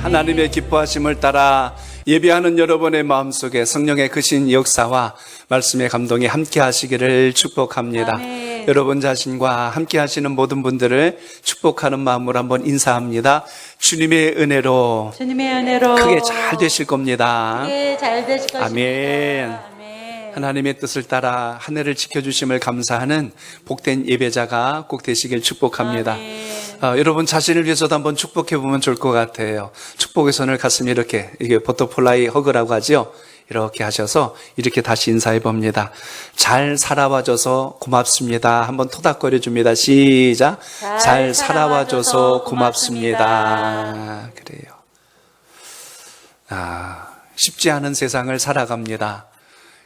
하나님의 기뻐하심을 따라 예배하는 여러분의 마음속에 성령의 크신 역사와 말씀의 감동이 함께 하시기를 축복합니다. 아멘. 여러분 자신과 함께 하시는 모든 분들을 축복하는 마음으로 한번 인사합니다. 주님의 은혜로 크게 잘 되실 겁니다. 크게 잘 되실 것입니다. 아멘. 아멘. 하나님의 뜻을 따라 한 해를 지켜주심을 감사하는 복된 예배자가 꼭 되시길 축복합니다. 아멘. 여러분 자신을 위해서도 한번 축복해 보면 좋을 것 같아요. 축복의 손을 가슴에 이렇게, 이게 버터플라이 허그라고 하죠. 이렇게 하셔서 이렇게 다시 인사해 봅니다. 잘 살아와줘서 고맙습니다. 한번 토닥거려 줍니다. 시작. 잘 살아와줘서 고맙습니다. 그래요. 쉽지 않은 세상을 살아갑니다.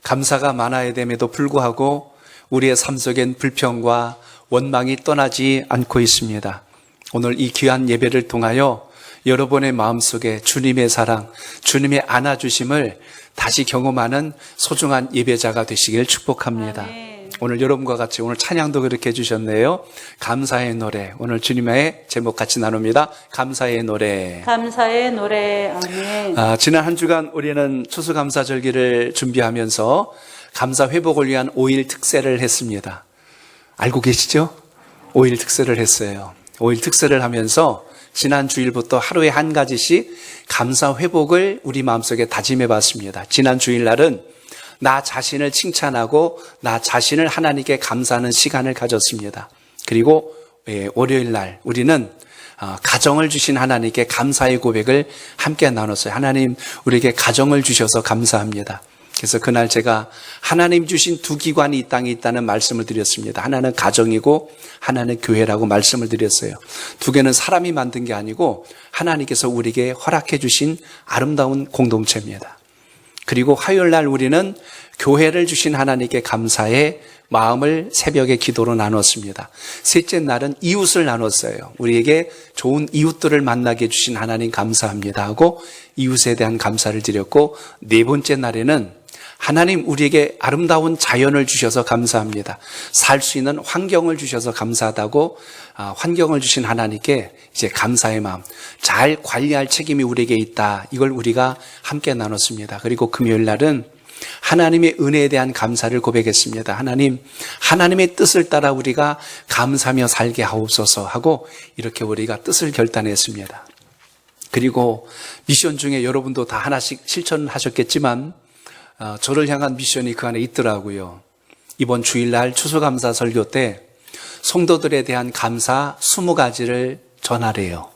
감사가 많아야 됨에도 불구하고 우리의 삶 속엔 불평과 원망이 떠나지 않고 있습니다. 오늘 이 귀한 예배를 통하여 여러분의 마음속에 주님의 사랑, 주님의 안아주심을 다시 경험하는 소중한 예배자가 되시길 축복합니다. 아멘. 오늘 여러분과 같이 오늘 찬양도 그렇게 해주셨네요. 감사의 노래. 오늘 주님의 제목 같이 나눕니다. 감사의 노래. 감사의 노래. 아멘. 지난 한 주간 우리는 추수감사절기를 준비하면서 감사 회복을 위한 5일 특세를 했습니다. 알고 계시죠? 5일 특세를 했어요. 5일 특세를 하면서 지난 주일부터 하루에 한 가지씩 감사 회복을 우리 마음속에 다짐해 봤습니다. 지난 주일날은 나 자신을 칭찬하고 나 자신을 하나님께 감사하는 시간을 가졌습니다. 그리고 월요일날 우리는 가정을 주신 하나님께 감사의 고백을 함께 나눴어요. 하나님 우리에게 가정을 주셔서 감사합니다. 그래서 그날 제가 하나님 주신 두 기관이 이 땅에 있다는 말씀을 드렸습니다. 하나는 가정이고 하나는 교회라고 말씀을 드렸어요. 두 개는 사람이 만든 게 아니고 하나님께서 우리에게 허락해 주신 아름다운 공동체입니다. 그리고 화요일 날 우리는 교회를 주신 하나님께 감사의 마음을 새벽에 기도로 나눴습니다. 셋째 날은 이웃을 나눴어요. 우리에게 좋은 이웃들을 만나게 해주신 하나님 감사합니다 하고 이웃에 대한 감사를 드렸고, 네 번째 날에는 하나님 우리에게 아름다운 자연을 주셔서 감사합니다. 살 수 있는 환경을 주셔서 감사하다고 환경을 주신 하나님께 이제 감사의 마음, 잘 관리할 책임이 우리에게 있다. 이걸 우리가 함께 나눴습니다. 그리고 금요일 날은 하나님의 은혜에 대한 감사를 고백했습니다. 하나님의 뜻을 따라 우리가 감사하며 살게 하옵소서 하고 이렇게 우리가 뜻을 결단했습니다. 그리고 미션 중에 여러분도 다 하나씩 실천하셨겠지만 저를 향한 미션이 그 안에 있더라고요. 이번 주일날 추수감사 설교 때 성도들에 대한 감사 20가지를 전하래요.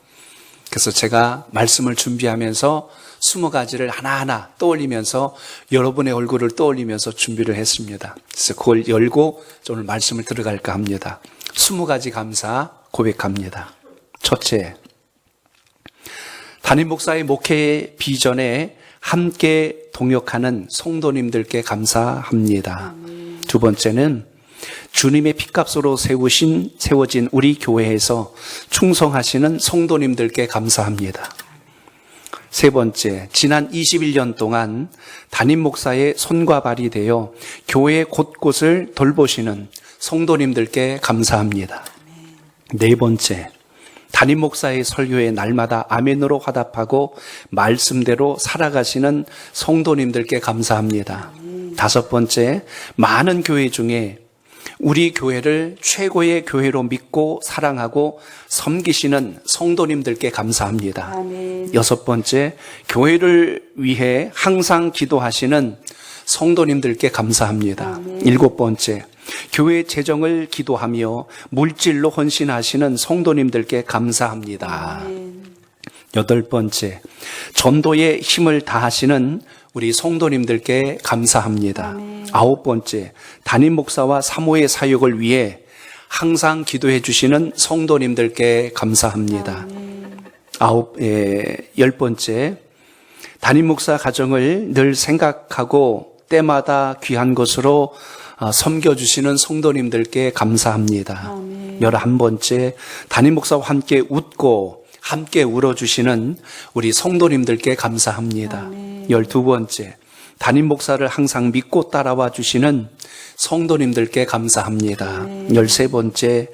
그래서 제가 말씀을 준비하면서 20가지를 하나하나 떠올리면서 여러분의 얼굴을 떠올리면서 준비를 했습니다. 그래서 그걸 열고 오늘 말씀을 들어갈까 합니다. 20가지 감사 고백합니다. 첫째, 담임 목사의 목회 비전에 함께 동역하는 성도님들께 감사합니다. 두 번째는 주님의 핏값으로 세워진 우리 교회에서 충성하시는 성도님들께 감사합니다. 세 번째, 지난 21년 동안 담임 목사의 손과 발이 되어 교회 곳곳을 돌보시는 성도님들께 감사합니다. 네 번째, 담임 목사의 설교에 날마다 아멘으로 화답하고 말씀대로 살아가시는 성도님들께 감사합니다. 다섯 번째, 많은 교회 중에 우리 교회를 최고의 교회로 믿고 사랑하고 섬기시는 성도님들께 감사합니다. 아멘. 여섯 번째, 교회를 위해 항상 기도하시는 성도님들께 감사합니다. 아멘. 일곱 번째, 교회 재정을 기도하며 물질로 헌신하시는 성도님들께 감사합니다. 아멘. 여덟 번째, 전도에 힘을 다하시는 우리 성도님들께 감사합니다. 아멘. 아홉 번째, 담임 목사와 사모의 사역을 위해 항상 기도해 주시는 성도님들께 감사합니다. 열 번째, 담임 목사 가정을 늘 생각하고 때마다 귀한 것으로 섬겨주시는 성도님들께 감사합니다. 아멘. 11번째, 담임 목사와 함께 웃고 함께 울어주시는 우리 성도님들께 감사합니다. 아멘. 12번째, 담임 목사를 항상 믿고 따라와 주시는 성도님들께 감사합니다. 아멘. 13번째,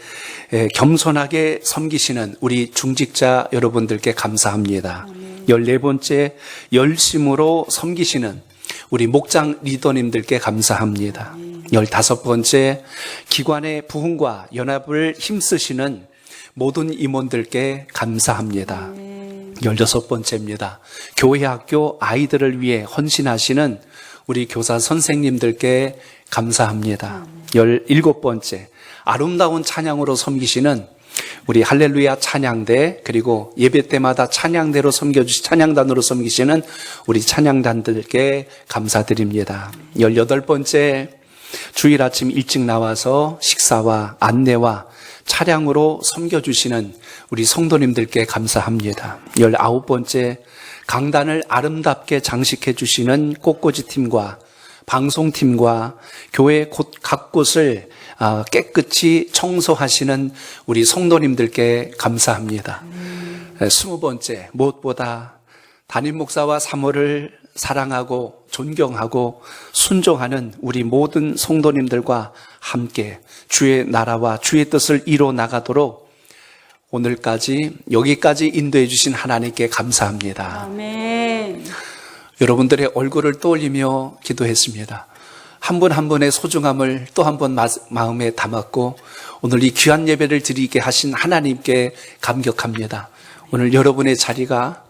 겸손하게 섬기시는 우리 중직자 여러분들께 감사합니다. 아멘. 14번째, 열심으로 섬기시는 우리 목장 리더님들께 감사합니다. 15번째, 기관의 부흥과 연합을 힘쓰시는 모든 임원들께 감사합니다. 16번째입니다. 교회 학교 아이들을 위해 헌신하시는 우리 교사 선생님들께 감사합니다. 17번째, 아름다운 찬양으로 섬기시는 우리 할렐루야 찬양대, 그리고 예배 때마다 찬양단으로 섬기시는 우리 찬양단들께 감사드립니다. 18번째, 주일 아침 일찍 나와서 식사와 안내와 차량으로 섬겨주시는 우리 성도님들께 감사합니다. 19번째, 강단을 아름답게 장식해 주시는 꽃꽂이 팀과 방송팀과 교회 각 곳을 깨끗이 청소하시는 우리 성도님들께 감사합니다. 20번째, 무엇보다 담임 목사와 사모를 사랑하고 존경하고 순종하는 우리 모든 성도님들과 함께 주의 나라와 주의 뜻을 이뤄 나가도록 오늘까지 여기까지 인도해 주신 하나님께 감사합니다. 아멘. 여러분들의 얼굴을 떠올리며 기도했습니다. 한 분 한 분의 소중함을 또 한 번 마음에 담았고 오늘 이 귀한 예배를 드리게 하신 하나님께 감격합니다. 오늘 여러분의 자리가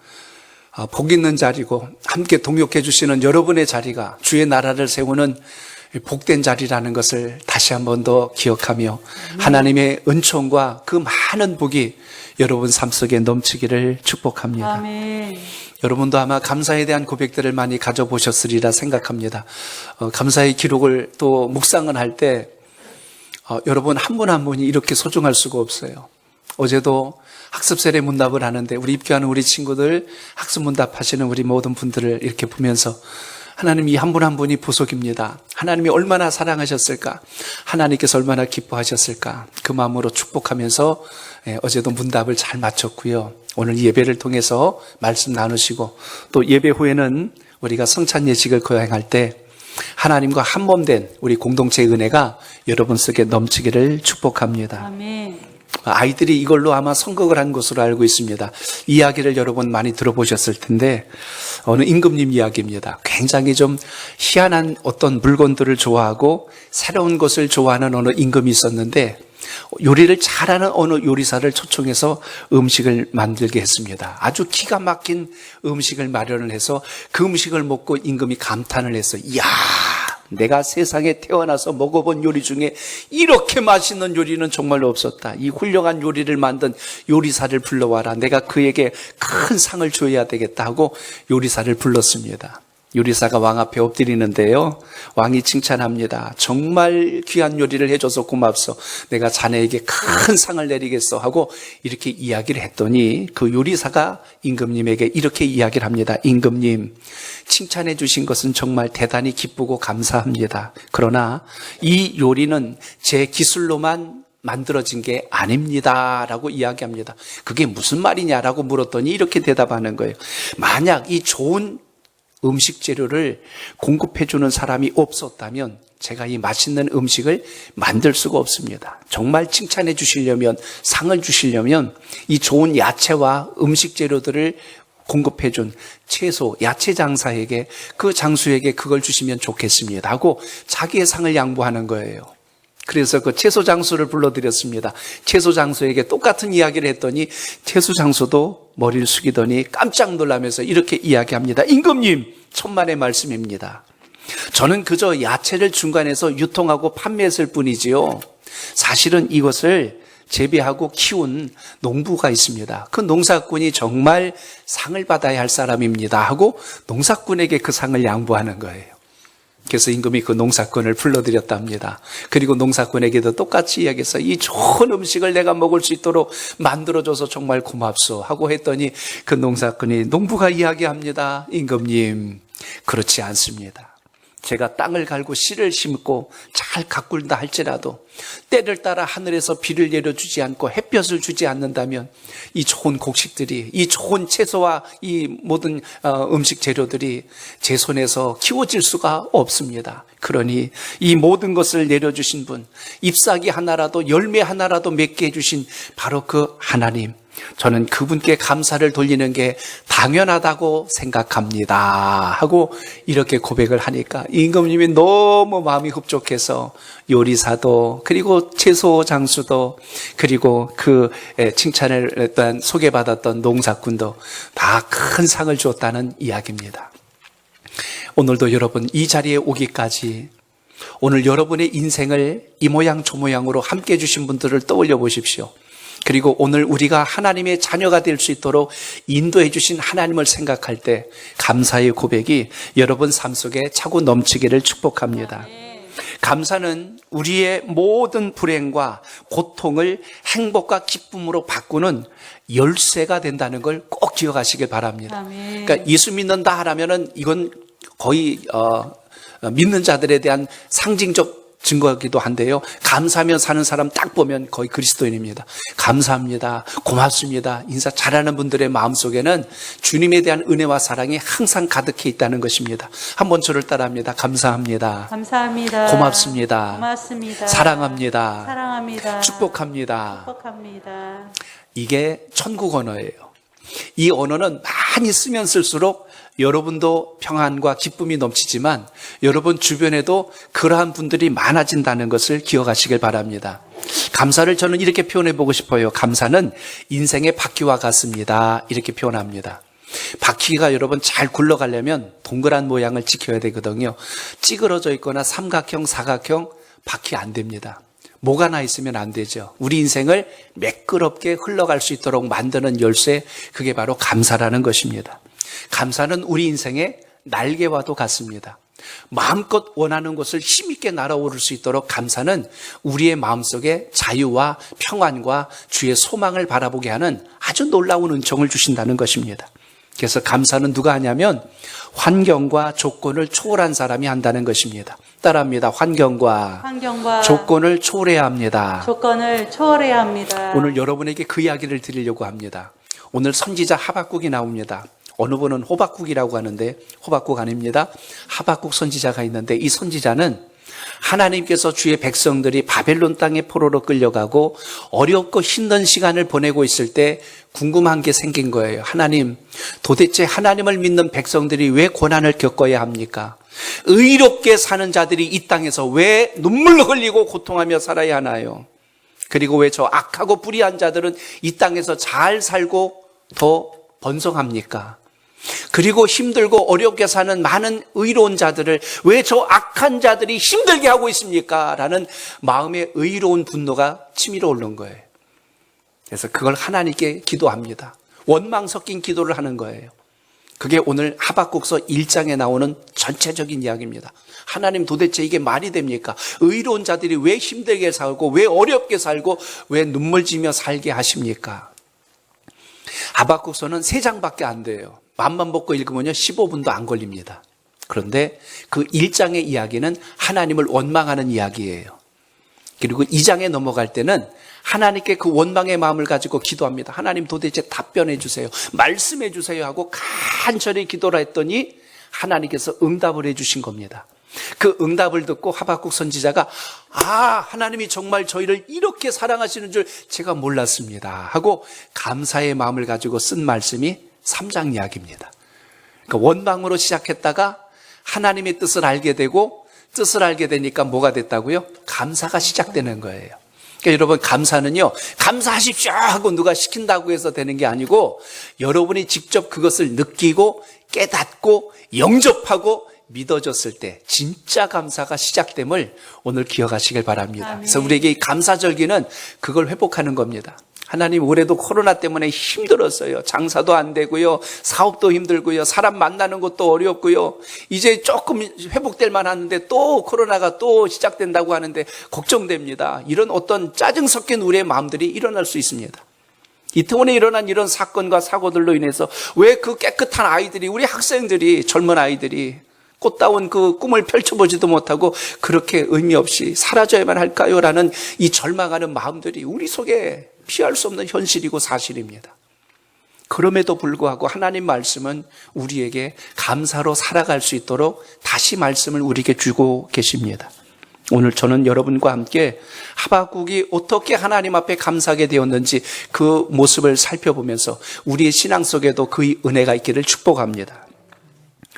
복 있는 자리고 함께 동역해 주시는 여러분의 자리가 주의 나라를 세우는 복된 자리라는 것을 다시 한 번 더 기억하며 하나님의 은총과 그 많은 복이 여러분 삶 속에 넘치기를 축복합니다. 아멘. 여러분도 아마 감사에 대한 고백들을 많이 가져보셨으리라 생각합니다. 감사의 기록을 또 묵상을 할 때 여러분 한 분 한 분이 이렇게 소중할 수가 없어요. 어제도 학습세례 문답을 하는데 우리 입교하는 우리 친구들 학습 문답하시는 우리 모든 분들을 이렇게 보면서 하나님 이 한 분 한 분이 보석입니다. 하나님이 얼마나 사랑하셨을까? 하나님께서 얼마나 기뻐하셨을까? 그 마음으로 축복하면서 어제도 문답을 잘 마쳤고요. 오늘 이 예배를 통해서 말씀 나누시고 또 예배 후에는 우리가 성찬 예식을 거행할 때 하나님과 한 몸 된 우리 공동체의 은혜가 여러분 속에 넘치기를 축복합니다. 아멘. 아이들이 이걸로 아마 선곡을 한 것으로 알고 있습니다. 이야기를 여러분 많이 들어보셨을 텐데 어느 임금님 이야기입니다. 굉장히 좀 희한한 어떤 물건들을 좋아하고 새로운 것을 좋아하는 어느 임금이 있었는데 요리를 잘하는 어느 요리사를 초청해서 음식을 만들게 했습니다. 아주 기가 막힌 음식을 마련을 해서 그 음식을 먹고 임금이 감탄을 했어요. 이야, 내가 세상에 태어나서 먹어본 요리 중에 이렇게 맛있는 요리는 정말로 없었다. 이 훌륭한 요리를 만든 요리사를 불러와라. 내가 그에게 큰 상을 줘야 되겠다 하고 요리사를 불렀습니다. 요리사가 왕 앞에 엎드리는데요. 왕이 칭찬합니다. 정말 귀한 요리를 해줘서 고맙소. 내가 자네에게 큰 상을 내리겠어 하고 이렇게 이야기를 했더니 그 요리사가 임금님에게 이렇게 이야기를 합니다. 임금님, 칭찬해 주신 것은 정말 대단히 기쁘고 감사합니다. 그러나 이 요리는 제 기술로만 만들어진 게 아닙니다 라고 이야기합니다. 그게 무슨 말이냐라고 물었더니 이렇게 대답하는 거예요. 만약 이 좋은 음식 재료를 공급해주는 사람이 없었다면 제가 이 맛있는 음식을 만들 수가 없습니다. 정말 칭찬해 주시려면, 상을 주시려면 이 좋은 야채와 음식 재료들을 공급해준 채소, 야채 장사에게, 그 장수에게 그걸 주시면 좋겠습니다 하고 자기의 상을 양보하는 거예요. 그래서 그 채소 장수를 불러드렸습니다. 채소 장수에게 똑같은 이야기를 했더니 채소 장수도 머리를 숙이더니 깜짝 놀라면서 이렇게 이야기합니다. 임금님, 천만의 말씀입니다. 저는 그저 야채를 중간에서 유통하고 판매했을 뿐이지요. 사실은 이것을 재배하고 키운 농부가 있습니다. 그 농사꾼이 정말 상을 받아야 할 사람입니다 하고 농사꾼에게 그 상을 양보하는 거예요. 그래서 임금이 그 농사꾼을 불러들였답니다. 그리고 농사꾼에게도 똑같이 이야기해서 이 좋은 음식을 내가 먹을 수 있도록 만들어줘서 정말 고맙소 하고 했더니 그 농사꾼이, 농부가 이야기합니다. 임금님, 그렇지 않습니다. 제가 땅을 갈고 씨를 심고 잘 가꾼다 할지라도 때를 따라 하늘에서 비를 내려주지 않고 햇볕을 주지 않는다면 이 좋은 곡식들이, 이 좋은 채소와 이 모든 음식 재료들이 제 손에서 키워질 수가 없습니다. 그러니 이 모든 것을 내려주신 분, 잎사귀 하나라도 열매 하나라도 맺게 해주신 바로 그 하나님, 저는 그분께 감사를 돌리는 게 당연하다고 생각합니다 하고 이렇게 고백을 하니까 임금님이 너무 마음이 흡족해서 요리사도 그리고 채소 장수도 그리고 그 칭찬을 했던 소개받았던 농사꾼도 다 큰 상을 주었다는 이야기입니다. 오늘도 여러분 이 자리에 오기까지 오늘 여러분의 인생을 이 모양 저 모양으로 함께 해주신 분들을 떠올려 보십시오. 그리고 오늘 우리가 하나님의 자녀가 될 수 있도록 인도해 주신 하나님을 생각할 때 감사의 고백이 여러분 삶 속에 차고 넘치기를 축복합니다. 감사는 우리의 모든 불행과 고통을 행복과 기쁨으로 바꾸는 열쇠가 된다는 걸 꼭 기억하시길 바랍니다. 그러니까 예수 믿는다 하라면은 이건 거의 믿는 자들에 대한 상징적 증거이기도 한데요. 감사하며 사는 사람 딱 보면 거의 그리스도인입니다. 감사합니다. 고맙습니다. 인사 잘하는 분들의 마음속에는 주님에 대한 은혜와 사랑이 항상 가득해 있다는 것입니다. 한번 저를 따라합니다. 감사합니다. 감사합니다. 고맙습니다. 고맙습니다. 사랑합니다. 사랑합니다. 축복합니다. 축복합니다. 이게 천국 언어예요. 이 언어는 많이 쓰면 쓸수록 여러분도 평안과 기쁨이 넘치지만 여러분 주변에도 그러한 분들이 많아진다는 것을 기억하시길 바랍니다. 감사를 저는 이렇게 표현해 보고 싶어요. 감사는 인생의 바퀴와 같습니다. 이렇게 표현합니다. 바퀴가 여러분 잘 굴러가려면 동그란 모양을 지켜야 되거든요. 찌그러져 있거나 삼각형, 사각형 바퀴 안 됩니다. 뭐가 나 있으면 안 되죠. 우리 인생을 매끄럽게 흘러갈 수 있도록 만드는 열쇠, 그게 바로 감사라는 것입니다. 감사는 우리 인생의 날개와도 같습니다. 마음껏 원하는 것을 힘있게 날아오를 수 있도록 감사는 우리의 마음속에 자유와 평안과 주의 소망을 바라보게 하는 아주 놀라운 은총을 주신다는 것입니다. 그래서 감사는 누가 하냐면 환경과 조건을 초월한 사람이 한다는 것입니다. 따라합니다. 환경과 조건을 초월해야 합니다. 조건을 초월해야 합니다. 오늘 여러분에게 그 이야기를 드리려고 합니다. 오늘 선지자 하박국이 나옵니다. 어느 분은 호박국이라고 하는데 호박국 아닙니다. 하박국 선지자가 있는데 이 선지자는 하나님께서 주의 백성들이 바벨론 땅에 포로로 끌려가고 어렵고 힘든 시간을 보내고 있을 때 궁금한 게 생긴 거예요. 하나님, 도대체 하나님을 믿는 백성들이 왜 고난을 겪어야 합니까? 의롭게 사는 자들이 이 땅에서 왜 눈물 흘리고 고통하며 살아야 하나요? 그리고 왜 저 악하고 불의한 자들은 이 땅에서 잘 살고 더 번성합니까? 그리고 힘들고 어렵게 사는 많은 의로운 자들을 왜 저 악한 자들이 힘들게 하고 있습니까? 라는 마음의 의로운 분노가 치밀어 오른 거예요. 그래서 그걸 하나님께 기도합니다. 원망 섞인 기도를 하는 거예요. 그게 오늘 하박국서 1장에 나오는 전체적인 이야기입니다. 하나님, 도대체 이게 말이 됩니까? 의로운 자들이 왜 힘들게 살고 왜 어렵게 살고 왜 눈물 지며 살게 하십니까? 하박국서는 3장밖에 안 돼요. 맘만 먹고 읽으면요 15분도 안 걸립니다. 그런데 그 1장의 이야기는 하나님을 원망하는 이야기예요. 그리고 2장에 넘어갈 때는 하나님께 그 원망의 마음을 가지고 기도합니다. 하나님, 도대체 답변해 주세요. 말씀해 주세요 하고 간절히 기도를 했더니 하나님께서 응답을 해 주신 겁니다. 그 응답을 듣고 하박국 선지자가 하나님이 정말 저희를 이렇게 사랑하시는 줄 제가 몰랐습니다 하고 감사의 마음을 가지고 쓴 말씀이 3장 이야기입니다. 그러니까 원망으로 시작했다가 하나님의 뜻을 알게 되고 뜻을 알게 되니까 뭐가 됐다고요? 감사가 시작되는 거예요. 그러니까 여러분, 감사는요, 감사하십시오 하고 누가 시킨다고 해서 되는 게 아니고 여러분이 직접 그것을 느끼고 깨닫고 영접하고 믿어졌을 때 진짜 감사가 시작됨을 오늘 기억하시길 바랍니다. 그래서 우리에게 이 감사절기는 그걸 회복하는 겁니다. 하나님, 올해도 코로나 때문에 힘들었어요. 장사도 안 되고요, 사업도 힘들고요, 사람 만나는 것도 어렵고요, 이제 조금 회복될 만하는데 또 코로나가 또 시작된다고 하는데 걱정됩니다. 이런 어떤 짜증 섞인 우리의 마음들이 일어날 수 있습니다. 이태원에 일어난 이런 사건과 사고들로 인해서 왜 그 깨끗한 아이들이, 우리 학생들이, 젊은 아이들이 꽃다운 그 꿈을 펼쳐보지도 못하고 그렇게 의미 없이 사라져야만 할까요? 라는 이 절망하는 마음들이 우리 속에 피할 수 없는 현실이고 사실입니다. 그럼에도 불구하고 하나님 말씀은 우리에게 감사로 살아갈 수 있도록 다시 말씀을 우리에게 주고 계십니다. 오늘 저는 여러분과 함께 하박국이 어떻게 하나님 앞에 감사하게 되었는지 그 모습을 살펴보면서 우리의 신앙 속에도 그 은혜가 있기를 축복합니다.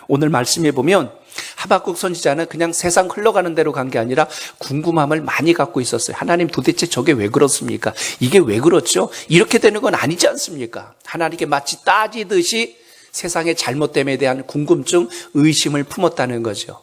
오늘 말씀에 보면 하박국 선지자는 그냥 세상 흘러가는 대로 간 게 아니라 궁금함을 많이 갖고 있었어요. 하나님 도대체 저게 왜 그렇습니까? 이게 왜 그렇죠? 이렇게 되는 건 아니지 않습니까? 하나님께 마치 따지듯이 세상의 잘못됨에 대한 궁금증, 의심을 품었다는 거죠.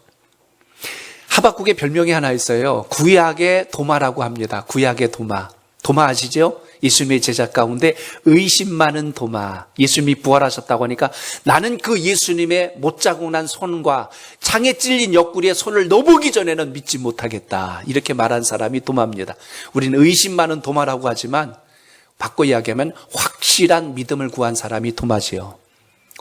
하박국의 별명이 하나 있어요. 구약의 도마라고 합니다. 구약의 도마. 도마 아시죠? 예수님의 제자 가운데 의심 많은 도마. 예수님이 부활하셨다고 하니까 나는 그 예수님의 못자국 난 손과 창에 찔린 옆구리에 손을 넣어보기 전에는 믿지 못하겠다. 이렇게 말한 사람이 도마입니다. 우리는 의심 많은 도마라고 하지만 바꿔 이야기하면 확실한 믿음을 구한 사람이 도마지요.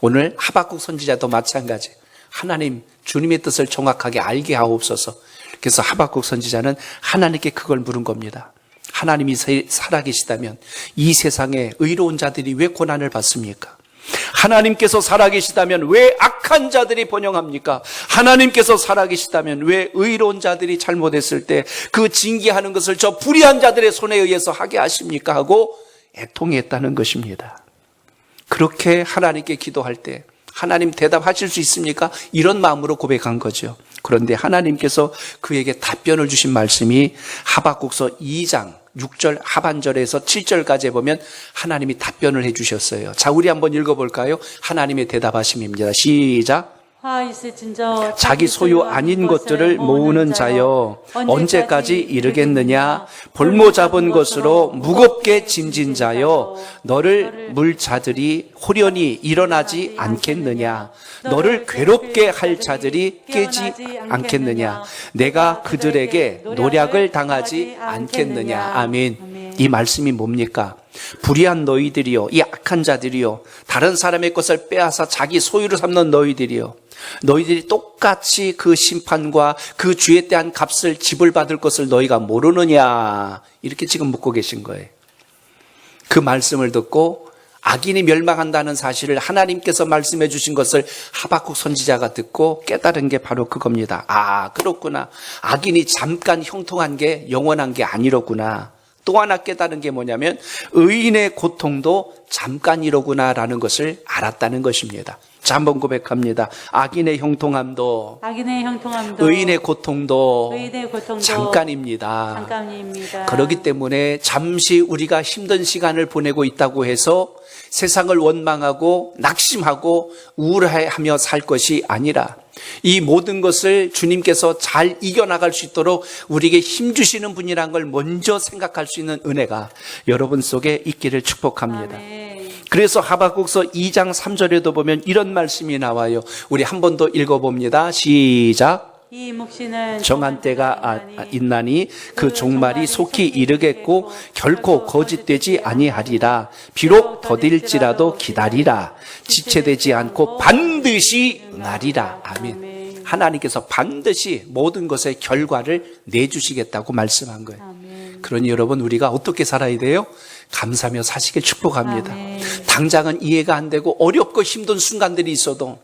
오늘 하박국 선지자도 마찬가지. 하나님, 주님의 뜻을 정확하게 알게 하옵소서. 그래서 하박국 선지자는 하나님께 그걸 물은 겁니다. 하나님이 살아계시다면 이 세상에 의로운 자들이 왜 고난을 받습니까? 하나님께서 살아계시다면 왜 악한 자들이 번영합니까? 하나님께서 살아계시다면 왜 의로운 자들이 잘못했을 때 그 징계하는 것을 저 불의한 자들의 손에 의해서 하게 하십니까? 하고 애통했다는 것입니다. 그렇게 하나님께 기도할 때 하나님 대답하실 수 있습니까? 이런 마음으로 고백한 거죠. 그런데 하나님께서 그에게 답변을 주신 말씀이 하박국서 2장 6절 하반절에서 7절까지 보면 하나님이 답변을 해주셨어요. 자, 우리 한번 읽어볼까요? 하나님의 대답하심입니다. 시작. 화 있을진저 자기 소유 아닌 것들을 모으는 자여 언제까지 이르겠느냐? 볼모 잡은 것으로 무겁게 짐진 자여 너를 물 자들이 호련히 일어나지 않겠느냐? 너를 괴롭게 할 자들이 깨지 않겠느냐? 내가 그들에게 노략을 당하지 않겠느냐? 아멘. 이 말씀이 뭡니까? 불의한 너희들이요, 이 악한 자들이요, 다른 사람의 것을 빼앗아 자기 소유로 삼는 너희들이요, 너희들이 똑같이 그 심판과 그 죄에 대한 값을 지불받을 것을 너희가 모르느냐? 이렇게 지금 묻고 계신 거예요. 그 말씀을 듣고 악인이 멸망한다는 사실을 하나님께서 말씀해 주신 것을 하박국 선지자가 듣고 깨달은 게 바로 그겁니다. 아, 그렇구나. 악인이 잠깐 형통한 게 영원한 게 아니로구나. 또 하나 깨달은 게 뭐냐면 의인의 고통도 잠깐이로구나라는 것을 알았다는 것입니다. 자, 한번 고백합니다. 악인의 형통함도 의인의 고통도 잠깐입니다. 잠깐입니다. 그렇기 때문에 잠시 우리가 힘든 시간을 보내고 있다고 해서 세상을 원망하고 낙심하고 우울해하며 살 것이 아니라 이 모든 것을 주님께서 잘 이겨나갈 수 있도록 우리에게 힘주시는 분이란 걸 먼저 생각할 수 있는 은혜가 여러분 속에 있기를 축복합니다. 아멘. 그래서 하박국서 2장 3절에도 보면 이런 말씀이 나와요. 우리 한 번 더 읽어봅니다. 시작. 이 묵시는 정한 때가 있나니 그 종말이 속히 이르겠고 결코 거짓되지 아니하리라. 비록 더딜지라도 기다리라. 지체되지 않고 반드시 응하리라. 아멘. 하나님께서 반드시 모든 것의 결과를 내주시겠다고 말씀한 거예요. 아멘. 그러니 여러분, 우리가 어떻게 살아야 돼요? 감사하며 사시길 축복합니다. 아멘. 당장은 이해가 안 되고 어렵고 힘든 순간들이 있어도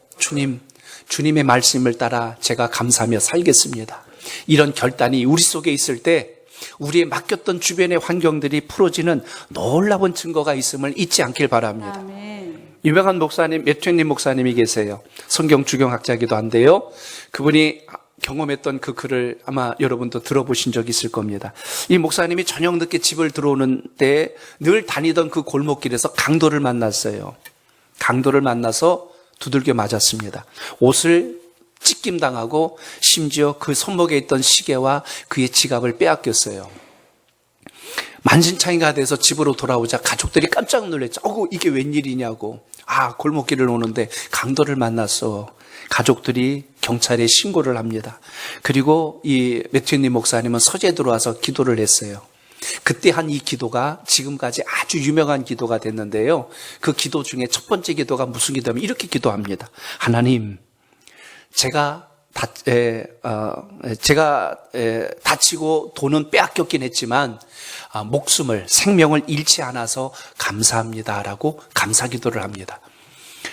주님의 말씀을 따라 제가 감사하며 살겠습니다. 이런 결단이 우리 속에 있을 때 우리의 맡겼던 주변의 환경들이 풀어지는 놀라운 증거가 있음을 잊지 않길 바랍니다. 아멘. 유명한 목사님, 매튜님 목사님이 계세요. 성경 주경학자이기도 한데요. 그분이 경험했던 그 글을 아마 여러분도 들어보신 적이 있을 겁니다. 이 목사님이 저녁 늦게 집을 들어오는 때 늘 다니던 그 골목길에서 강도를 만났어요. 강도를 만나서 두들겨 맞았습니다. 옷을 찢김당하고 심지어 그 손목에 있던 시계와 그의 지갑을 빼앗겼어요. 만신창이가 돼서 집으로 돌아오자 가족들이 깜짝 놀랐죠. 이게 웬일이냐고. 골목길을 오는데 강도를 만났어. 가족들이 경찰에 신고를 합니다. 그리고 이 매튜님 목사님은 서재에 들어와서 기도를 했어요. 그때 한 이 기도가 지금까지 아주 유명한 기도가 됐는데요. 그 기도 중에 첫 번째 기도가 무슨 기도냐면 이렇게 기도합니다. 하나님, 제가 다치고 돈은 빼앗겼긴 했지만 목숨을, 생명을 잃지 않아서 감사합니다라고 감사 기도를 합니다.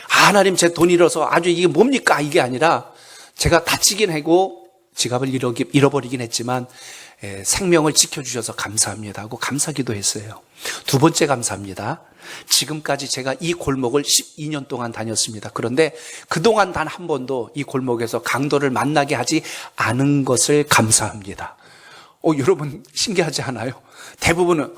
하나님, 제 돈 잃어서 아주 이게 뭡니까? 이게 아니라 제가 다치긴 하고 지갑을 잃어버리긴 했지만 생명을 지켜주셔서 감사합니다 하고 감사기도 했어요. 두 번째 감사합니다. 지금까지 제가 이 골목을 12년 동안 다녔습니다. 그런데 그동안 단 한 번도 이 골목에서 강도를 만나게 하지 않은 것을 감사합니다. 여러분 신기하지 않아요? 대부분은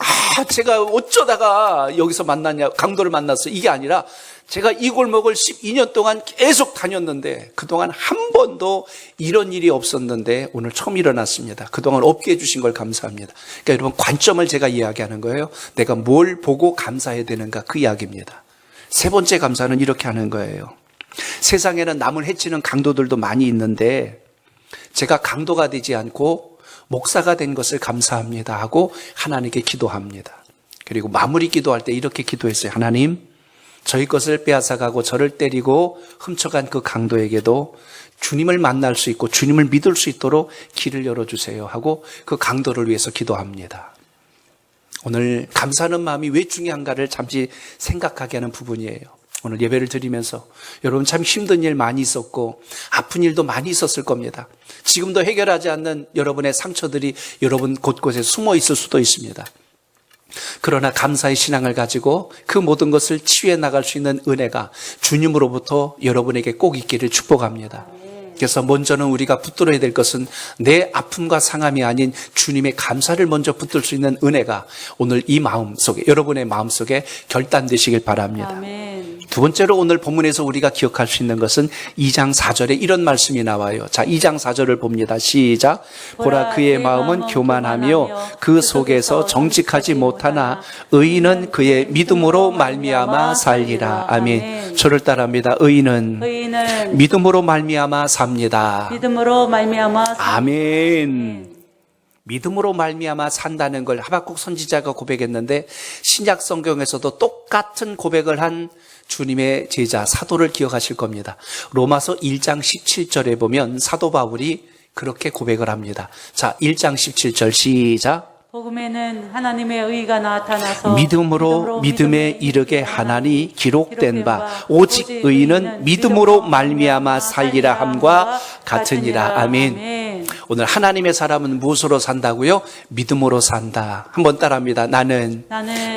제가 어쩌다가 여기서 만났냐, 강도를 만났어, 이게 아니라 제가 이 골목을 12년 동안 계속 다녔는데 그동안 한 번도 이런 일이 없었는데 오늘 처음 일어났습니다. 그동안 없게 해주신 걸 감사합니다. 그러니까 여러분 관점을 제가 이야기하는 거예요. 내가 뭘 보고 감사해야 되는가, 그 이야기입니다. 세 번째 감사는 이렇게 하는 거예요. 세상에는 남을 해치는 강도들도 많이 있는데 제가 강도가 되지 않고 목사가 된 것을 감사합니다 하고 하나님께 기도합니다. 그리고 마무리 기도할 때 이렇게 기도했어요. 하나님, 저희 것을 빼앗아가고 저를 때리고 훔쳐간 그 강도에게도 주님을 만날 수 있고 주님을 믿을 수 있도록 길을 열어주세요 하고 그 강도를 위해서 기도합니다. 오늘 감사하는 마음이 왜 중요한가를 잠시 생각하게 하는 부분이에요. 오늘 예배를 드리면서 여러분 참 힘든 일 많이 있었고 아픈 일도 많이 있었을 겁니다. 지금도 해결하지 않는 여러분의 상처들이 여러분 곳곳에 숨어 있을 수도 있습니다. 그러나 감사의 신앙을 가지고 그 모든 것을 치유해 나갈 수 있는 은혜가 주님으로부터 여러분에게 꼭 있기를 축복합니다. 그래서 먼저는 우리가 붙들어야 될 것은 내 아픔과 상함이 아닌 주님의 감사를 먼저 붙들 수 있는 은혜가 오늘 이 마음 속에, 여러분의 마음 속에 결단되시길 바랍니다. 아멘. 두 번째로 오늘 본문에서 우리가 기억할 수 있는 것은 2장 4절에 이런 말씀이 나와요. 자, 2장 4절을 봅니다. 시작. 보라 그의 마음은 교만하며 그 속에서 정직하지 못하나 의인은 그의 믿음으로 말미암아 살리라. 아멘. 저를 따라합니다. 의인은 믿음으로 말미암아 삽니다. 믿음으로 말미암아 아멘. 믿음으로 말미암아 산다는 걸 하박국 선지자가 고백했는데 신약 성경에서도 똑같은 고백을 한 주님의 제자 사도를 기억하실 겁니다. 로마서 1장 17절에 보면 사도 바울이 그렇게 고백을 합니다. 자, 1장 17절 시작. 복음에는 하나님의 의가 나타나서 믿음으로 믿음에 이르게 하나니 기록된 바 오직 의인은 믿음으로 말미암아 살리라 함과 같으니라. 아멘. 오늘 하나님의 사람은 무엇으로 산다고요? 믿음으로 산다. 한번 따라합니다. 나는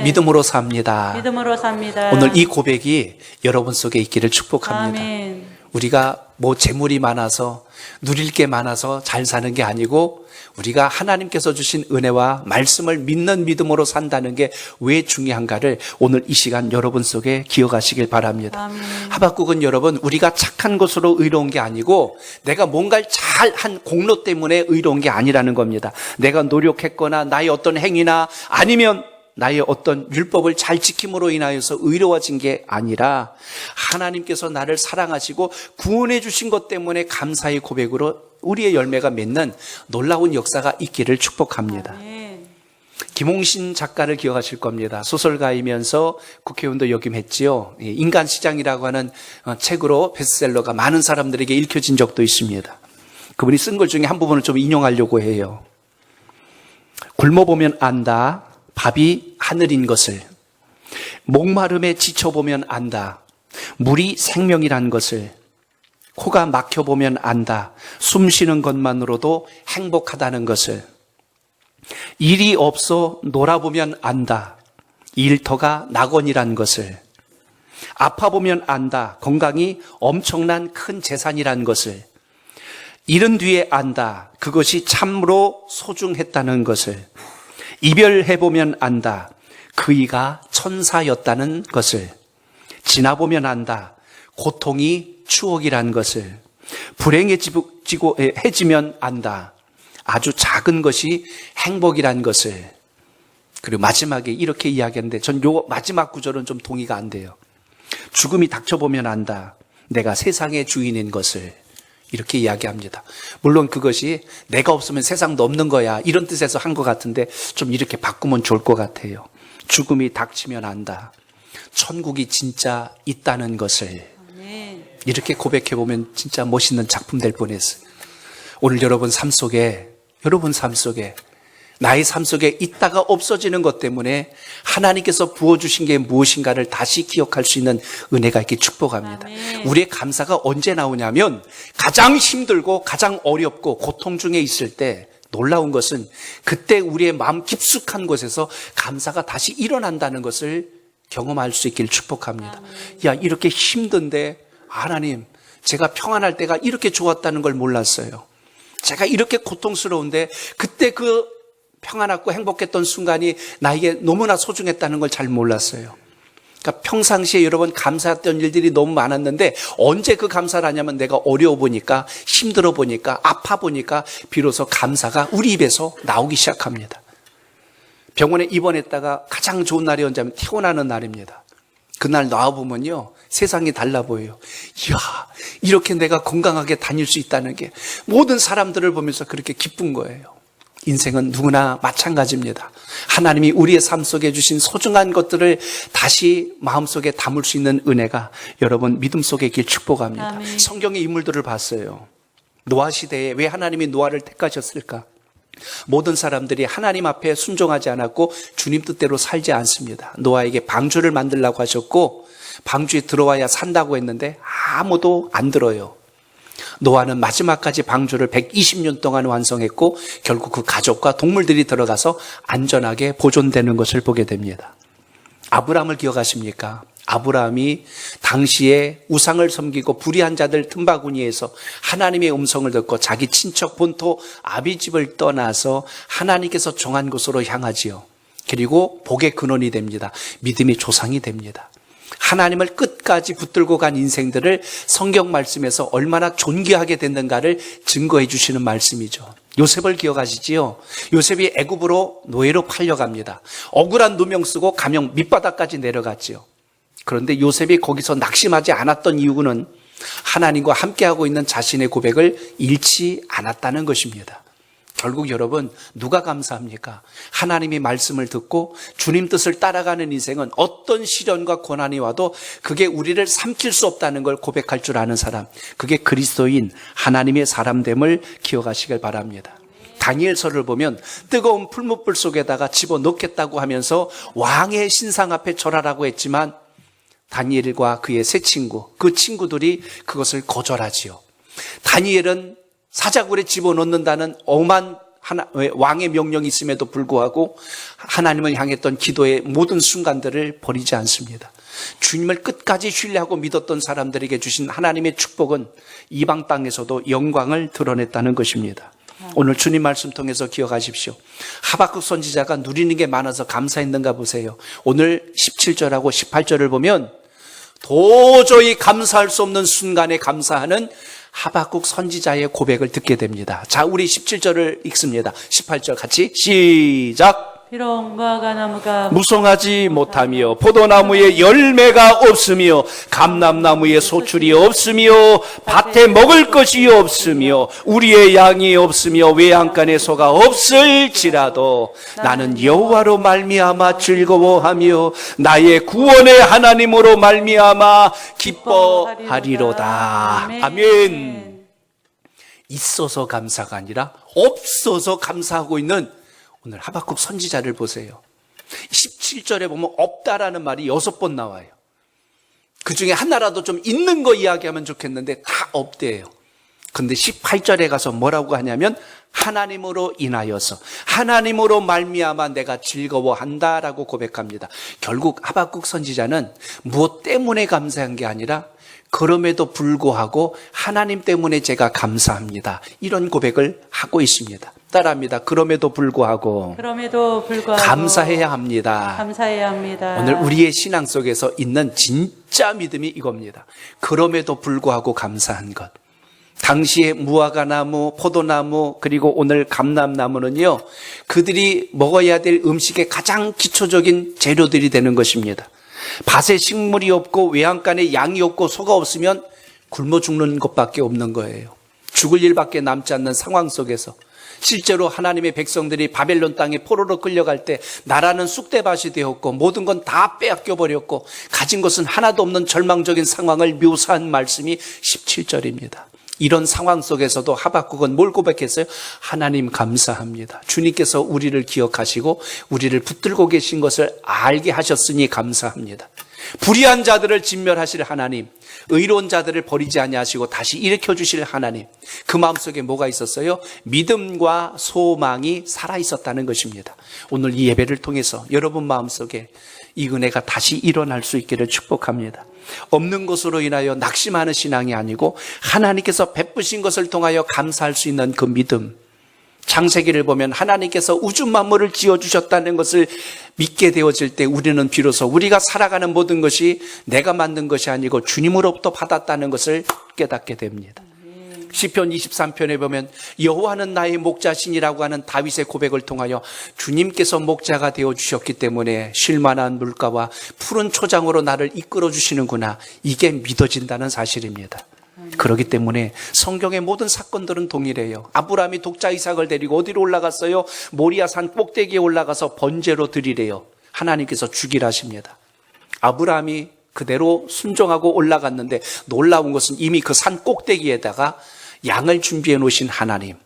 믿음으로 삽니다. 믿음으로 삽니다. 오늘 이 고백이 여러분 속에 있기를 축복합니다. 아멘. 우리가 뭐 재물이 많아서 누릴 게 많아서 잘 사는 게 아니고 우리가 하나님께서 주신 은혜와 말씀을 믿는 믿음으로 산다는 게 왜 중요한가를 오늘 이 시간 여러분 속에 기억하시길 바랍니다. 아멘. 하박국은 여러분 우리가 착한 것으로 의로운 게 아니고 내가 뭔가를 잘한 공로 때문에 의로운 게 아니라는 겁니다. 내가 노력했거나 나의 어떤 행위나 아니면 나의 어떤 율법을 잘 지킴으로 인하여서 의로워진 게 아니라 하나님께서 나를 사랑하시고 구원해 주신 것 때문에 감사의 고백으로 우리의 열매가 맺는 놀라운 역사가 있기를 축복합니다. 아멘. 김홍신 작가를 기억하실 겁니다. 소설가이면서 국회의원도 역임했지요. 인간시장이라고 하는 책으로 베스트셀러가 많은 사람들에게 읽혀진 적도 있습니다. 그분이 쓴 것 중에 한 부분을 좀 인용하려고 해요. 굶어보면 안다. 밥이 하늘인 것을. 목마름에 지쳐보면 안다. 물이 생명이란 것을. 코가 막혀보면 안다. 숨 쉬는 것만으로도 행복하다는 것을. 일이 없어 놀아보면 안다. 일터가 낙원이란 것을. 아파보면 안다. 건강이 엄청난 큰 재산이란 것을. 잃은 뒤에 안다. 그것이 참으로 소중했다는 것을. 이별해보면 안다. 그이가 천사였다는 것을. 지나보면 안다. 고통이 추억이란 것을. 불행해지면 안다. 아주 작은 것이 행복이란 것을. 그리고 마지막에 이렇게 이야기하는데 전 요 마지막 구절은 좀 동의가 안 돼요. 죽음이 닥쳐보면 안다. 내가 세상의 주인인 것을. 이렇게 이야기합니다. 물론 그것이 내가 없으면 세상도 없는 거야 이런 뜻에서 한 것 같은데 좀 이렇게 바꾸면 좋을 것 같아요. 죽음이 닥치면 안다. 천국이 진짜 있다는 것을. 아멘. 이렇게 고백해보면 진짜 멋있는 작품 될 뻔했어요. 오늘 여러분 삶 속에 나의 삶 속에 있다가 없어지는 것 때문에 하나님께서 부어주신 게 무엇인가를 다시 기억할 수 있는 은혜가 있기 축복합니다. 아멘. 우리의 감사가 언제 나오냐면 가장 힘들고 가장 어렵고 고통 중에 있을 때, 놀라운 것은 그때 우리의 마음 깊숙한 곳에서 감사가 다시 일어난다는 것을 경험할 수 있길 축복합니다. 야, 이렇게 힘든데 하나님, 제가 평안할 때가 이렇게 좋았다는 걸 몰랐어요. 제가 이렇게 고통스러운데 그때 그 평안하고 행복했던 순간이 나에게 너무나 소중했다는 걸 잘 몰랐어요. 그러니까 평상시에 여러분 감사했던 일들이 너무 많았는데 언제 그 감사를 하냐면 내가 어려워 보니까, 힘들어 보니까, 아파 보니까 비로소 감사가 우리 입에서 나오기 시작합니다. 병원에 입원했다가 가장 좋은 날이 언제냐면 퇴원하는 날입니다. 그날 나와보면요, 세상이 달라 보여요. 이야, 이렇게 내가 건강하게 다닐 수 있다는 게 모든 사람들을 보면서 그렇게 기쁜 거예요. 인생은 누구나 마찬가지입니다. 하나님이 우리의 삶 속에 주신 소중한 것들을 다시 마음속에 담을 수 있는 은혜가 여러분 믿음 속에 있길 축복합니다. 아멘. 성경의 인물들을 봤어요. 노아 시대에 왜 하나님이 노아를 택하셨을까? 모든 사람들이 하나님 앞에 순종하지 않았고 주님 뜻대로 살지 않습니다. 노아에게 방주를 만들라고 하셨고 방주에 들어와야 산다고 했는데 아무도 안 들어요. 노아는 마지막까지 방주를 120년 동안 완성했고 결국 그 가족과 동물들이 들어가서 안전하게 보존되는 것을 보게 됩니다. 아브라함을 기억하십니까? 아브라함이 당시에 우상을 섬기고 불의한 자들 틈바구니에서 하나님의 음성을 듣고 자기 친척 본토 아비집을 떠나서 하나님께서 정한 곳으로 향하지요. 그리고 복의 근원이 됩니다. 믿음의 조상이 됩니다. 하나님을 끝까지 붙들고 간 인생들을 성경 말씀에서 얼마나 존귀하게 됐는가를 증거해 주시는 말씀이죠. 요셉을 기억하시지요? 요셉이 애굽으로 노예로 팔려갑니다. 억울한 누명 쓰고 감형 밑바닥까지 내려갔지요. 그런데 요셉이 거기서 낙심하지 않았던 이유는 하나님과 함께하고 있는 자신의 고백을 잃지 않았다는 것입니다. 결국 여러분, 누가 감사합니까? 하나님의 말씀을 듣고 주님 뜻을 따라가는 인생은 어떤 시련과 고난이 와도 그게 우리를 삼킬 수 없다는 걸 고백할 줄 아는 사람, 그게 그리스도인 하나님의 사람됨을 기억하시길 바랍니다. 다니엘서를 보면 뜨거운 풀무불 속에다가 집어넣겠다고 하면서 왕의 신상 앞에 절하라고 했지만 다니엘과 그의 세 친구, 그 친구들이 그것을 거절하지요. 다니엘은 사자굴에 집어넣는다는 엄한 왕의 명령이 있음에도 불구하고 하나님을 향했던 기도의 모든 순간들을 버리지 않습니다. 주님을 끝까지 신뢰하고 믿었던 사람들에게 주신 하나님의 축복은 이방 땅에서도 영광을 드러냈다는 것입니다. 오늘 주님 말씀 통해서 기억하십시오. 하박국 선지자가 누리는 게 많아서 감사했는가 보세요. 오늘 17절하고 18절을 보면 도저히 감사할 수 없는 순간에 감사하는 하박국 선지자의 고백을 듣게 됩니다. 자, 우리 17절을 읽습니다. 18절 같이 시작. 비록 무화과 나무가 무성하지 못하며 포도나무에 열매가 없으며 감람나무에 소출이 없으며 밭에 먹을 것이 없으며 우리의 양이 없으며 외양간에 소가 없을지라도 나는 여호와로 말미암아 즐거워하며 나의 구원의 하나님으로 말미암아 기뻐하리로다. 아멘. 있어서 감사가 아니라 없어서 감사하고 있는 오늘 하박국 선지자를 보세요. 17절에 보면 없다라는 말이 6번 나와요. 그 중에 하나라도 좀 있는 거 이야기하면 좋겠는데 다 없대요. 그런데 18절에 가서 뭐라고 하냐면 하나님으로 인하여서 하나님으로 말미암아 내가 즐거워한다라고 고백합니다. 결국 하박국 선지자는 무엇 때문에 감사한 게 아니라 그럼에도 불구하고 하나님 때문에 제가 감사합니다. 이런 고백을 하고 있습니다. 따라합니다. 그럼에도 불구하고 감사해야 합니다. 감사해야 합니다. 오늘 우리의 신앙 속에서 있는 진짜 믿음이 이겁니다. 그럼에도 불구하고 감사한 것. 당시에 무화과 나무, 포도나무, 그리고 오늘 감람나무는요, 그들이 먹어야 될 음식의 가장 기초적인 재료들이 되는 것입니다. 밭에 식물이 없고 외양간에 양이 없고 소가 없으면 굶어 죽는 것밖에 없는 거예요. 죽을 일밖에 남지 않는 상황 속에서 실제로 하나님의 백성들이 바벨론 땅에 포로로 끌려갈 때 나라는 쑥대밭이 되었고 모든 건 다 빼앗겨 버렸고 가진 것은 하나도 없는 절망적인 상황을 묘사한 말씀이 17절입니다. 이런 상황 속에서도 하박국은 뭘 고백했어요? 하나님 감사합니다. 주님께서 우리를 기억하시고 우리를 붙들고 계신 것을 알게 하셨으니 감사합니다. 불의한 자들을 진멸하실 하나님, 의로운 자들을 버리지 아니하시고 다시 일으켜 주실 하나님. 그 마음속에 뭐가 있었어요? 믿음과 소망이 살아 있었다는 것입니다. 오늘 이 예배를 통해서 여러분 마음속에 이 은혜가 다시 일어날 수 있기를 축복합니다. 없는 것으로 인하여 낙심하는 신앙이 아니고 하나님께서 베푸신 것을 통하여 감사할 수 있는 그 믿음. 창세기를 보면 하나님께서 우주 만물을 지어주셨다는 것을 믿게 되어질 때 우리는 비로소 우리가 살아가는 모든 것이 내가 만든 것이 아니고 주님으로부터 받았다는 것을 깨닫게 됩니다. 시편 23편에 보면 여호와는 나의 목자신이라고 하는 다윗의 고백을 통하여 주님께서 목자가 되어주셨기 때문에 쉴만한 물가와 푸른 초장으로 나를 이끌어 주시는구나. 이게 믿어진다는 사실입니다. 그렇기 때문에 성경의 모든 사건들은 동일해요. 아브라함이 독자 이삭을 데리고 어디로 올라갔어요? 모리아산 꼭대기에 올라가서 번제로 드리래요. 하나님께서 주기라십니다. 아브라함이 그대로 순종하고 올라갔는데 놀라운 것은 이미 그 산 꼭대기에다가 양을 준비해 놓으신 하나님.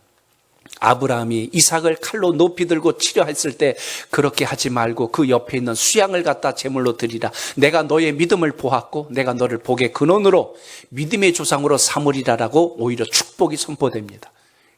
아브라함이 이삭을 칼로 높이 들고 치려 했을 때 그렇게 하지 말고 그 옆에 있는 수양을 갖다 제물로 드리라. 내가 너의 믿음을 보았고 내가 너를 복의 근원으로 믿음의 조상으로 삼으리라라고 오히려 축복이 선포됩니다.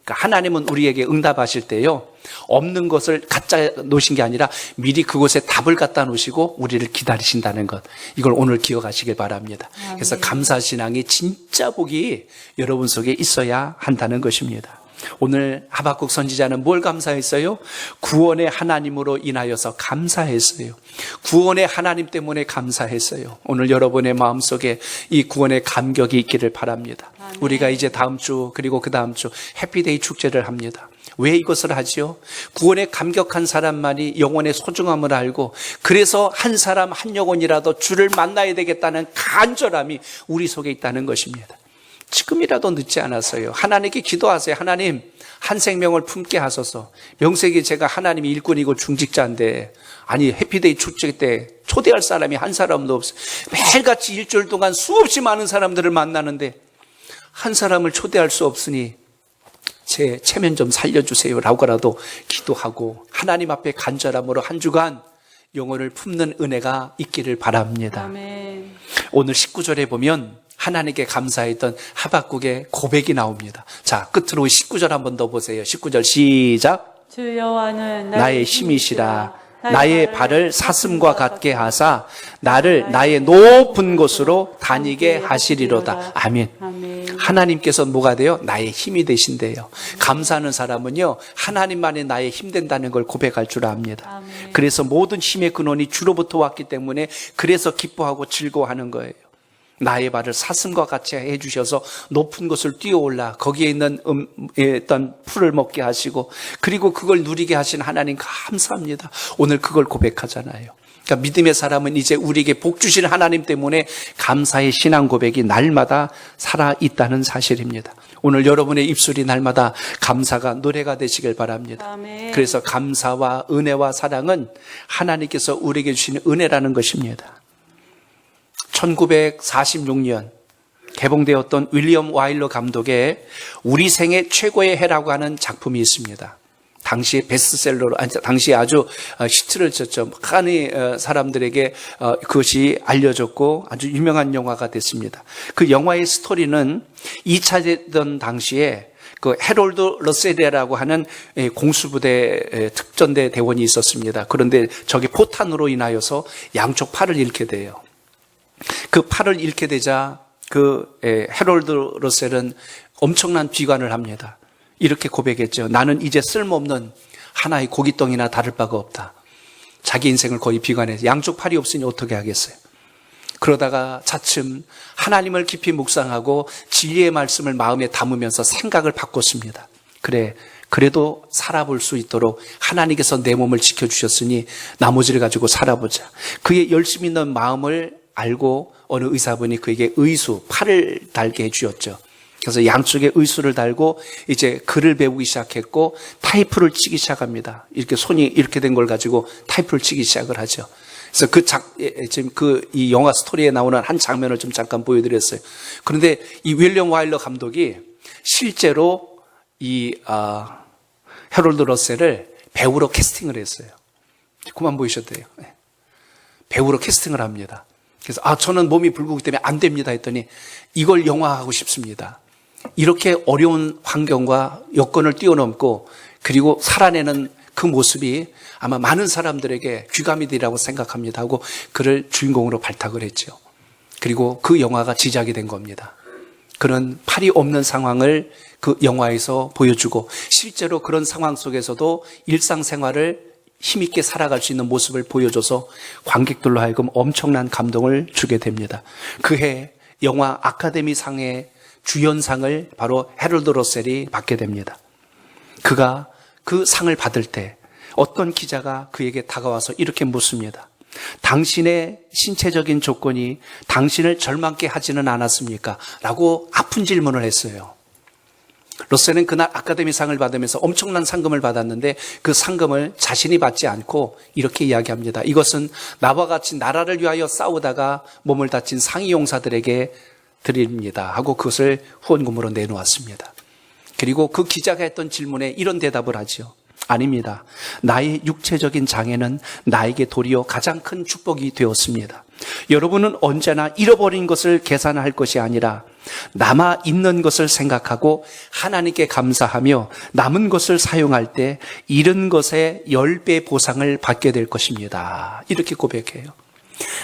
그러니까 하나님은 우리에게 응답하실 때요, 없는 것을 갖다 놓으신 게 아니라 미리 그곳에 답을 갖다 놓으시고 우리를 기다리신다는 것, 이걸 오늘 기억하시길 바랍니다. 그래서 감사신앙이 진짜 복이 여러분 속에 있어야 한다는 것입니다. 오늘 하박국 선지자는 뭘 감사했어요? 구원의 하나님으로 인하여서 감사했어요. 구원의 하나님 때문에 감사했어요. 오늘 여러분의 마음속에 이 구원의 감격이 있기를 바랍니다. 우리가 이제 다음 주 그리고 그 다음 주 해피데이 축제를 합니다. 왜 이것을 하지요? 구원에 감격한 사람만이 영혼의 소중함을 알고 그래서 한 사람 한 영혼이라도 주를 만나야 되겠다는 간절함이 우리 속에 있다는 것입니다. 지금이라도 늦지 않았어요. 하나님께 기도하세요. 하나님, 한 생명을 품게 하소서. 명색이 제가 하나님이 일꾼이고 중직자인데, 아니 해피데이 축제 때 초대할 사람이 한 사람도 없어요. 매일같이 일주일 동안 수없이 많은 사람들을 만나는데 한 사람을 초대할 수 없으니 제 체면 좀 살려주세요 라고라도 기도하고 하나님 앞에 간절함으로 한 주간 영혼을 품는 은혜가 있기를 바랍니다. 아멘. 오늘 19절에 보면 하나님께 감사했던 하박국의 고백이 나옵니다. 자, 끝으로 19절 한 번 더 보세요. 19절 시작. 주 여호와는 나의 힘이시라. 나의 발을 사슴과 같게 하사 나를 나의 높은 곳으로 다니게 하시리로다. 아멘. 아멘. 하나님께서 뭐가 돼요? 나의 힘이 되신대요. 감사하는 사람은요, 하나님만이 나의 힘 된다는 걸 고백할 줄 압니다. 아멘. 그래서 모든 힘의 근원이 주로부터 왔기 때문에 그래서 기뻐하고 즐거워하는 거예요. 나의 발을 사슴과 같이 해주셔서 높은 곳을 뛰어올라 거기에 있는 어떤 풀을 먹게 하시고 그리고 그걸 누리게 하신 하나님 감사합니다. 오늘 그걸 고백하잖아요. 그러니까 믿음의 사람은 이제 우리에게 복 주신 하나님 때문에 감사의 신앙 고백이 날마다 살아있다는 사실입니다. 오늘 여러분의 입술이 날마다 감사가 노래가 되시길 바랍니다. 아멘. 그래서 감사와 은혜와 사랑은 하나님께서 우리에게 주시는 은혜라는 것입니다. 1946년 개봉되었던 윌리엄 와일러 감독의 우리 생애 최고의 해라고 하는 작품이 있습니다. 당시 베스트셀러로, 당시 아주 히트를 쳤죠. 많이 사람들에게 그것이 알려졌고 아주 유명한 영화가 됐습니다. 그 영화의 스토리는 2차 대전 당시에 그 해롤드 러셀이라고 하는 공수부대 특전대 대원이 있었습니다. 그런데 저기 포탄으로 인하여서 양쪽 팔을 잃게 돼요. 그 팔을 잃게 되자 그 해롤드 러셀은 엄청난 비관을 합니다. 이렇게 고백했죠. 나는 이제 쓸모없는 하나의 고깃덩이나 다를 바가 없다. 자기 인생을 거의 비관해서 양쪽 팔이 없으니 어떻게 하겠어요. 그러다가 차츰 하나님을 깊이 묵상하고 진리의 말씀을 마음에 담으면서 생각을 바꿨습니다. 그래도 살아볼 수 있도록 하나님께서 내 몸을 지켜주셨으니 나머지를 가지고 살아보자. 그의 열심 있는 마음을 알고 어느 의사분이 그에게 의수, 팔을 달게 해주었죠. 그래서 양쪽에 의수를 달고 이제 글을 배우기 시작했고 타이프를 치기 시작합니다. 이렇게 손이 이렇게 된 걸 가지고 타이프를 치기 시작을 하죠. 그래서 지금 이 영화 스토리에 나오는 한 장면을 좀 잠깐 보여드렸어요. 그런데 이 윌리엄 와일러 감독이 실제로 이 해롤드 러셀을 배우로 캐스팅을 했어요. 그만 보이셔도 돼요. 네. 배우로 캐스팅을 합니다. 그래서 저는 몸이 불구기 때문에 안 됩니다 했더니 이걸 영화하고 싶습니다. 이렇게 어려운 환경과 여건을 뛰어넘고 그리고 살아내는 그 모습이 아마 많은 사람들에게 귀감이 되리라고 생각합니다 하고 그를 주인공으로 발탁을 했죠. 그리고 그 영화가 지작이 된 겁니다. 그런 팔이 없는 상황을 그 영화에서 보여주고 실제로 그런 상황 속에서도 일상생활을 힘있게 살아갈 수 있는 모습을 보여줘서 관객들로 하여금 엄청난 감동을 주게 됩니다. 그해 영화 아카데미상의 주연상을 바로 해롤드 러셀이 받게 됩니다. 그가 그 상을 받을 때 어떤 기자가 그에게 다가와서 이렇게 묻습니다. 당신의 신체적인 조건이 당신을 절망케 하지는 않았습니까? 라고 아픈 질문을 했어요. 러셀은 그날 아카데미상을 받으면서 엄청난 상금을 받았는데 그 상금을 자신이 받지 않고 이렇게 이야기합니다. 이것은 나와 같이 나라를 위하여 싸우다가 몸을 다친 상위 용사들에게 드립니다 하고 그것을 후원금으로 내놓았습니다. 그리고 그 기자가 했던 질문에 이런 대답을 하죠. 아닙니다. 나의 육체적인 장애는 나에게 도리어 가장 큰 축복이 되었습니다. 여러분은 언제나 잃어버린 것을 계산할 것이 아니라 남아 있는 것을 생각하고 하나님께 감사하며 남은 것을 사용할 때 잃은 것의 10배 보상을 받게 될 것입니다. 이렇게 고백해요.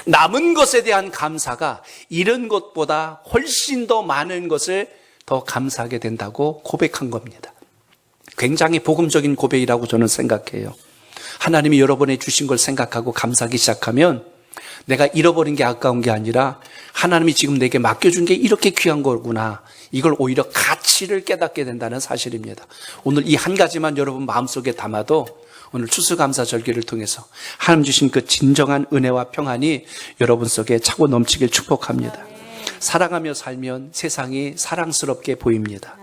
남은 것에 대한 감사가 잃은 것보다 훨씬 더 많은 것을 더 감사하게 된다고 고백한 겁니다. 굉장히 복음적인 고백이라고 저는 생각해요. 하나님이 여러분의 주신 걸 생각하고 감사하기 시작하면 내가 잃어버린 게 아까운 게 아니라 하나님이 지금 내게 맡겨준 게 이렇게 귀한 거구나. 이걸 오히려 가치를 깨닫게 된다는 사실입니다. 오늘 이 한 가지만 여러분 마음속에 담아도 오늘 추수감사절기를 통해서 하나님 주신 그 진정한 은혜와 평안이 여러분 속에 차고 넘치길 축복합니다. 사랑하며 살면 세상이 사랑스럽게 보입니다.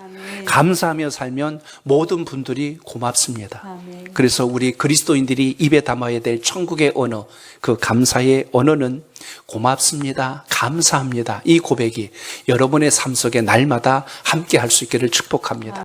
감사하며 살면 모든 분들이 고맙습니다. 그래서 우리 그리스도인들이 입에 담아야 될 천국의 언어, 그 감사의 언어는 고맙습니다, 감사합니다. 이 고백이 여러분의 삶 속에 날마다 함께 할 수 있기를 축복합니다.